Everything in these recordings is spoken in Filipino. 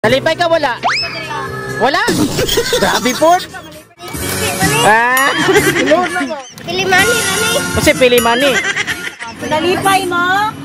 Nalipay ka wala? Wala? Grabe po. Pili money, nanay. Kasi pili money. Nalipay mo?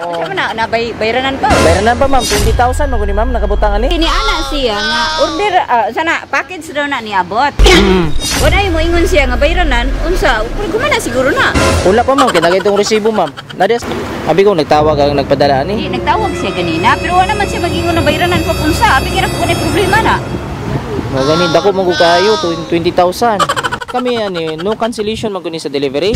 Oh. Na bayranan pa. Bayranan pa ma'am, 20,000 mo ni ma'am nakabutangan ni. Ini ana siya nga order sana package daw na niabot. Wala mo ingon siya nga bayranan unsa gumana siguro na. Wala pa ma'am, kinagay itong resibo ma'am. Nadias, abi ko nagtawag ang nagpadala ni. Nagtawag siya ganina pero wala man siya magingon na bayranan pa unsa. Abi kira ko na problema na. Mo gani dako man ko kayo 20,000. Kami ani no cancellation man ko ni sa delivery.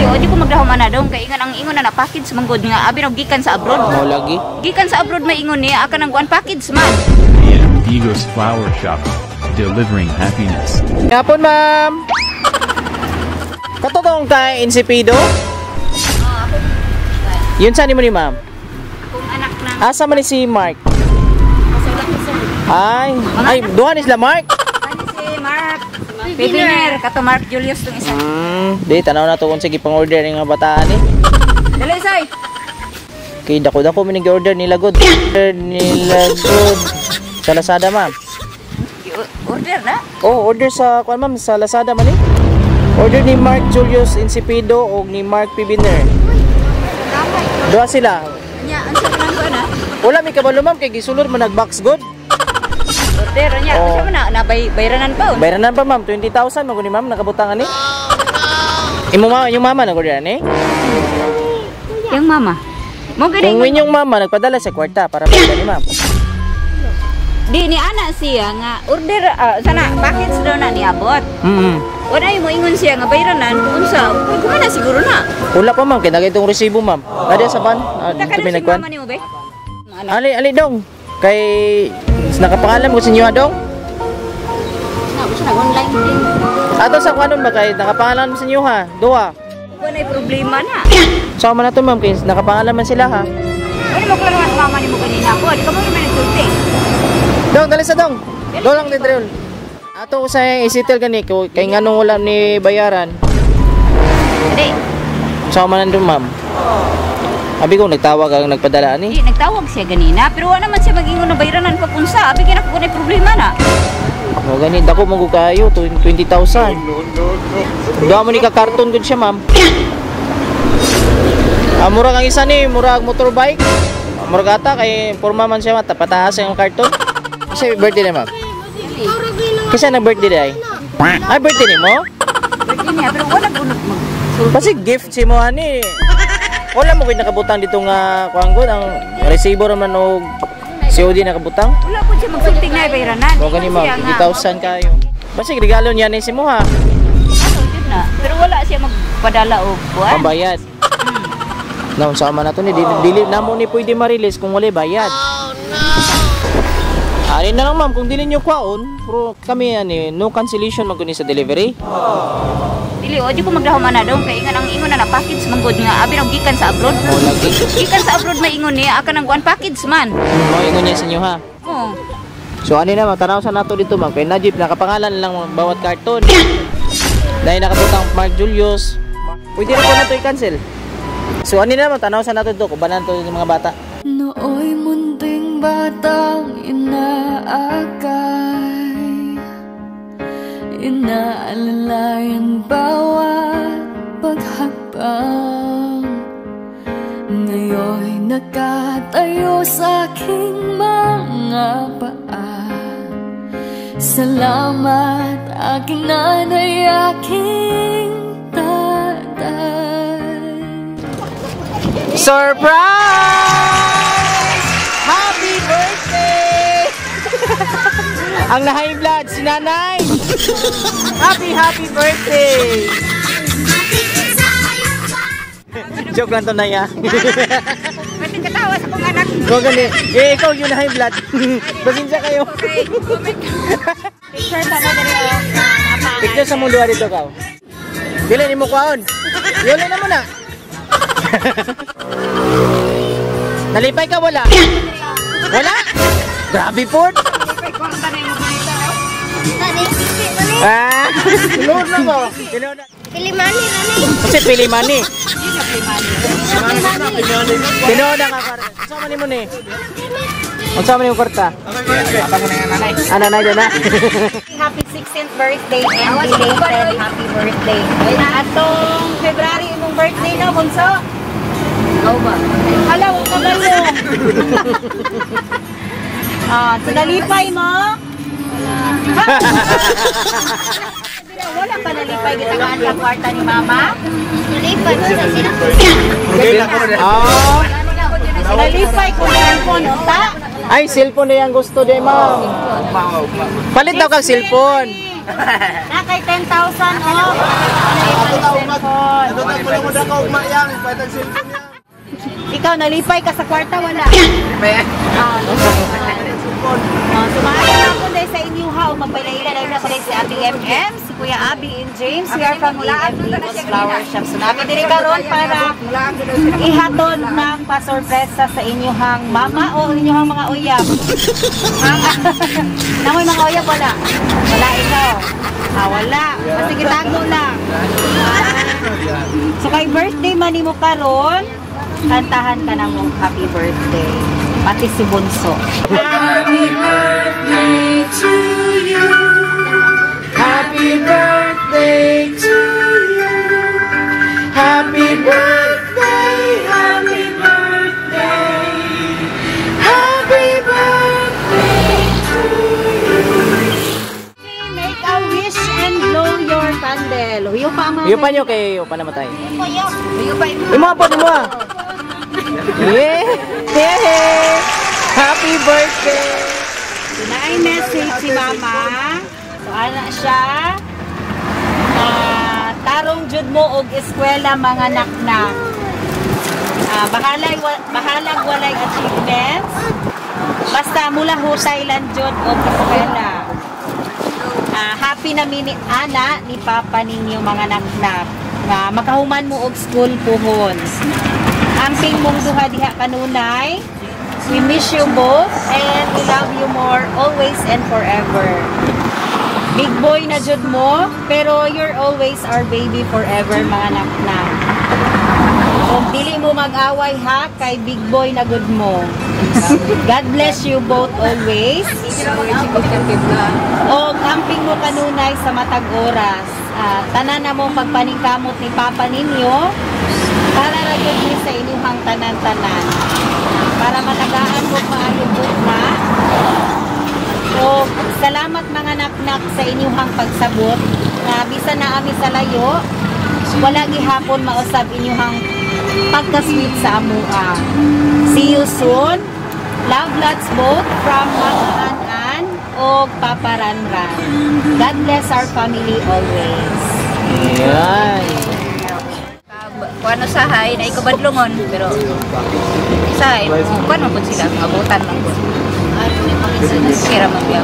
O di ko magdahuman na dong kay ingon ang ingon na package manggod nga abi og gikan sa abroad. Mo lagi. Gikan sa abroad may ingon niya aka nang kuan package man. Ego's Flower Shop, delivering happiness. Kapon ma'am. Katotong kay Insipido? Yun saan mo ni ma'am? Kung anak nang Asa man ni si Mark? Ay, duha ni sila Mark. ani si Mark Pipiner kato Mark Julius tong isa. Di tanaw na to kung sige pang-order nga bataan ni. Dali say. Kay dako mi nag-order nila good. Order nila good. Sa Lazada ma'am. Order na? Oh, order sa kuan ma'am sa Lazada man ni. Order ni Mark Julius Insipido o ni Mark Pibiner. Duha sila. Nya ansa man ko na? Wala mi kabalo ma'am kay gisulod man nag-box good. Order nya Oh. unsa man na bayranan pa. Bayranan pa ma'am 20,000 mo ni ma'am nakabutangan ni. Yung mama nag-order ni. Yang mama. Mo gani Yung inyong mama nagpadala sa kwarta para pagda ni ma'am. di ni ana siya nga order sana package daw na niabot. Wala mo ingon siya nga bayranan unsa gumana siguro na. Wala pa ma'am kinagay itong resibo ma'am. Nadi sa ban. Taka Kami na si nagkuan. mama nimo be? Ali dong. Kay nakapangalan mo sa inyo dong. Na usa na online din. Ato sa kuanon ba kay nakapangalan mo sa inyo ha? Duha. Wala problema na. Sama na to ma'am kay nakapangalan man sila ha. Wala mo klaro sa mama nimo kanina ko. Di ka mo man nagsulti. Dong, dali sa dong. Do lang din drill. Ato sa isitel gani kay nganong wala ni bayaran. Dali. Sama na doon ma'am. Abi ko nagtawag ang nagpadala ni. Di nagtawag siya ganina pero wala man siya magingon na bayranan pa unsa. Abi kira ko na problema na. O gani dako mo kayo 20,000. Duha mo ni ka karton gud siya ma'am. Murag ang isa ni murag motorbike. Murag ata kay porma man siya patahas ang karton. Kasi birthday ni ma'am. Kasi na birthday day. Ay birthday ni mo? Birthday niya pero wala ko mag. Kasi gift si mo ani. Wala mo kay nakabutang dito nga kuan gud ang resibo ra man og COD nakabutang. Wala po siya magsulting na bayranan. O gani ma'am 20,000 kayo. Basta regalo niya ni si mo ha. Na. Pero wala siya magpadala og kuan. Pambayad. Naon sa man nato ni dili namo ni pwede ma-release kung wala bayad. Ari na lang ma'am kung dili nyo kwaon, pero kami ani no cancellation man kuno sa delivery. Dili o di ko magdahuman na dong kay ingon ang ingon na package manggod nga abi og gikan sa abroad. O lagi. Gikan sa abroad may ingon niya aka nang kuan package man. Mo ingon niya sa inyo ha. Oo. So ani na tanaw sa nato dito ma'am kay Najib nakapangalan lang bawat karton. Dahil nakabutang Mark Julius. Pwede na po na to i-cancel. So ani na tanaw sa nato dito kubanan to yung mga bata. Nooy munting batang inaakay, inaalalayan bawat paghapang. Ngayon'y nakatayo sa aking mga paa. Salamat aking nanay, aking tatay. Surprise! Happy birthday! Ang na-high blood si nanay. Happy birthday! Joke lang to na ya. Pwede katawa sa kong anak. Go gali. Ikaw yung na-high blood. Pasensya kayo. Picture ta na dali o. Picture sa mundo dito ka. Dili ni mo kwaon. Yole na mo na. Nalipay ka wala? Wala? Grabe po. Tulog na ko. Pili money, nanay. Kasi pili money. Tinood ang kwarta. Sama ni mo ni. Sama ni mo kwarta. Ana na dyan na. Happy 16th birthday and belated happy birthday. Atong February imong birthday na, bunso. Oo ba? Hala, huwag ka ba yun? Sinalipay mo? Wala pa nalipay gitangaan sa kwarta ni Mama? Nalipay mo sa sila. Sinalipay kung cellphone, ta? Ay, cellphone na yung gusto di, ma'am. Palit daw kang cellphone. Nakay 10,000, oh. Ikaw, nalipay ka sa kwarta, wala? Sumahay na ako dahil sa inyo ha. Magpailaila dahil na pala si Abby MM, si Kuya Abby and James. We are from EF Eagles Flower Shop. So namin din karon para ihatod ng pasorpresa sa inyong mama o inyong mga uyab. Namoy mga uyab, wala? Wala ikaw? Wala. Sige, tago lang. So kay birthday man mo karon, kantahan ka na mong happy birthday. Pati si Bunso. Happy birthday to you. Happy birthday to you. Happy birthday, happy birthday. Happy birthday to you. Make a wish and blow your candle. Huyo pa mga. Iyo pa nyo kay Iyo pa namatay. Huyo pa. Imo po di mo ah. Yeah. Yeah. Happy birthday. Sinaay message si Mama. So ana siya. Tarong jud mo og eskwela mga naknak. Bahalag walay achievements. Basta mula husay lang jud og eskwela. Happy na minute ana ni Papa ninyo mga naknak. Makahuman mo og school puhon. Amping mong duha diha kanunay. We miss you both and we love you more always and forever. Big boy na jud mo, pero you're always our baby forever mga naknak. Kung dili mo mag-away ha, kay big boy na good mo. God bless you both always. O amping mo kanunay sa matag oras. Tanan na mo pagpaningkamot ni Papa ninyo. Para lagyan niyo sa inyong tanan-tanan. Para matagaan mo maayong na. So, salamat mga naknak sa inyong pagsabot. Bisan na ami sa layo, wala gihapon mausab inyong pagka-sweet sa amua. See you soon. Love lots both from Mama An-An o Papa Ran-Ran. God bless our family always. Ayan. Kuano sahay na ikabadlongon pero sahay kuano pud sila abutan lang pud. Sira man biya.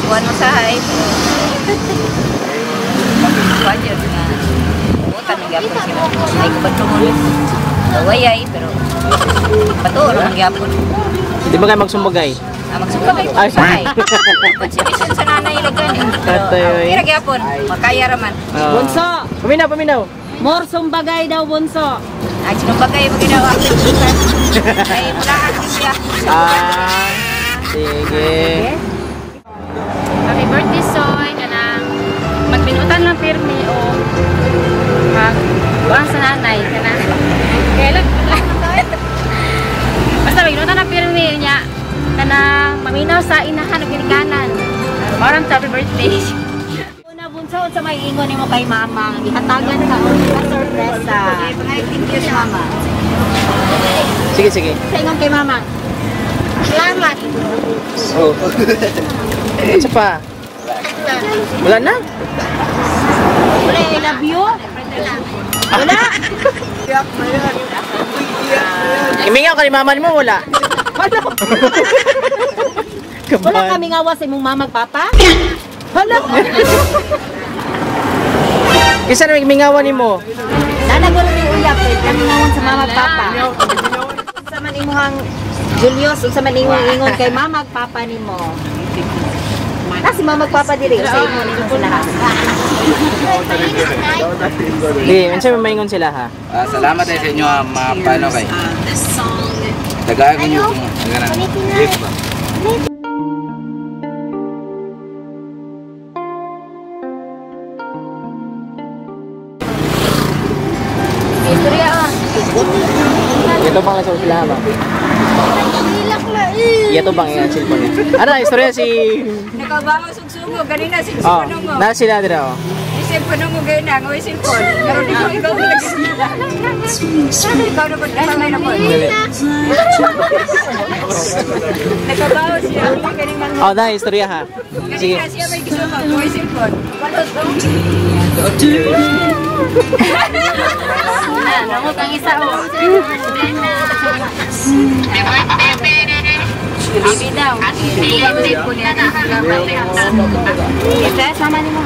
Kuano sahay. Wajar na. Abutan lang gyapon sila. Ay ikabadlongon. Wayay pero paturo lang gyapon. Di ba kayo magsumbagay? Magsubagay Ay, sahay. Consideration sa nanay lagyan. Kira gyapon, makaya raman. Bunso, paminaw. More sumbagay daw, Bunso. Ay, sinumbagay mo ginawa. Ay, mulahan siya. Sige. Happy birthday, Soy. Kanang magbinutan lang pirmi o magbuang sa nanay. Kanang kailan basta magbinutan lang pirmi niya. Kanang maminaw sa inahan o ginikanan. Parang happy birthday. Una, Bunso, sa may ingon mo kay Mama. Ihatagan ka o sorpresa. Thank you, Mama. Sige. Sa ingon kay Mama. Salamat. Isa pa. Wala na? Wala, I love you. Wala. Imingaw ka ni mama mo, wala? Wala kami ngawa sa imong mamag papa? Hala. Kisa na imingawan ni mo? Nanagwala ni uyap, kami ngawon sa mamag papa. Sa man imuhang Julius, sa man ingon kay mamag papa nimo. Kasi magpapadiri sa inyo nito po na. Sige, minsan maingon sila ha. Salamat tayo sa inyo mga paano kay. Tagaan ko nyo kung gift ba. Ito bang nasa sila ba? Ito bang yung cellphone niya? Ano na, istorya si... Nakabango sugsugo, ganina si Oh, cellphone mo. na sila dira oh. Yung cellphone mo ganyan na, yung cellphone. Pero di ko ikaw talaga sila. Ikaw na ba kamay na po? Nakabango siya, ganing man. Oh, na, istorya ha. Sige. Ganina siya may gusto mo, yung cellphone. Nangot ang isa o. Baby daw. Ito, sama ni mo.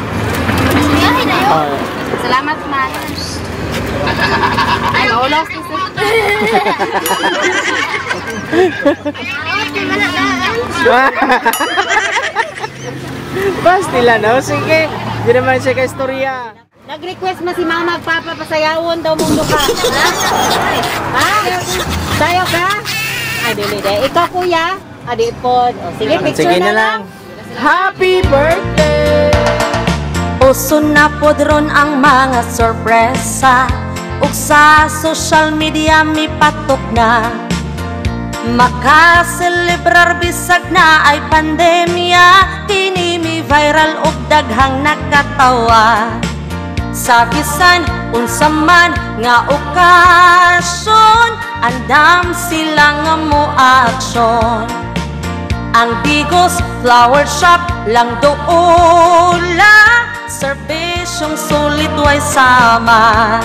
Oh. Salamat, man. Ay, maulos. Pastila na. Sige. Hindi naman siya ka istorya. Nag-request na si mama at papa pasayawon daw mundo ka. Ha? Sayo ka? Ay, dili de. Ikaw kuya? Adi po. O, sige, picture Sige na lang. Happy birthday! Uso na pod ron ang mga sorpresa ug sa social media mi patok na makaselebrar bisag na ay pandemya kini mi viral ug daghang nakatawa sa bisan unsa man nga okasyon andam sila nga mo aksyon ang Bigos Flower Shop lang doola serbisyong sulit way sama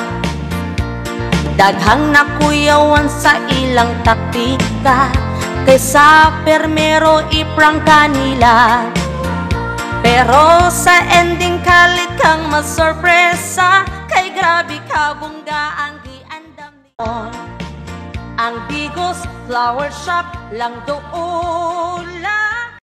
daghang nakuyawan sa ilang taktika kaysa permero iprang kanila pero sa ending kalit kang masorpresa kay grabe ka bungga ang giandam ni ang Bigos Flower Shop lang doon